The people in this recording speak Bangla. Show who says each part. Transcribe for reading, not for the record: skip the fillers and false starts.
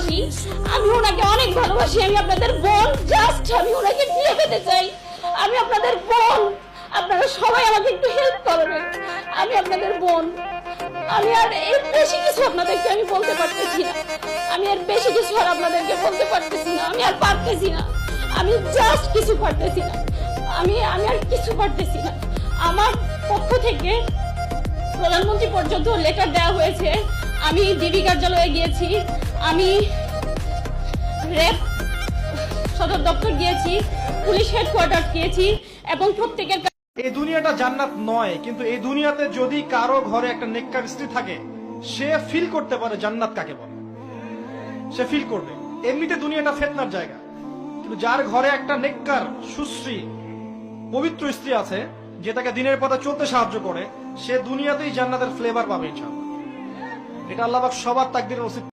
Speaker 1: ভালোবাসি, আমি ওনাকে অনেক ভালোবাসি। আমি আপনাদের বোন, জাস্ট আমি ওনাকে ফিরে পেতে চাই। আমি আপনাদের বোন, আপনারা সবাই আমাকে একটু হেল্প করবেন। আমি আপনাদের বোন। আমি আর এর বেশি কিছু আপনাদেরকে আমি বলতে পারতেছি না। আমি আর বেশি কিছু আর আপনাদেরকে বলতে পারতেছি না। আমি আর পারতেছি না। আমি জাস্ট কিছু পারতেছি না। আমি আর কিছু পারতেছি না। আমার পক্ষ থেকে প্রধানমন্ত্রী পর্যন্ত লেটার দেওয়া হয়েছে। আমি ডিবি কার্যালয়ে গিয়েছি, আমি র্যাব সদর দপ্তর গিয়েছি, পুলিশ হেডকোয়ার্টার গিয়েছি এবং প্রত্যেকের
Speaker 2: এই দুনিয়াটা জান্নাত নয়, কিন্তু এই দুনিয়াতে যদি কারো ঘরে একটা নেককার স্ত্রী থাকে, সে ফিল করতে পারে জান্নাত কাকে বলে। সে ফিল করবে। এমনিতে দুনিয়াটা ফিতনার জায়গা, কিন্তু যার ঘরে একটা নেককার সুশ্রী পবিত্র স্ত্রী আছে, যে তাকে দিনের পথে চলতে সাহায্য করে, সে দুনিয়াতেই জান্নাতের ফ্লেভার পাবে ইনশাআল্লাহ। এটা আল্লাহ পাক সবার তাকদীরে নসিব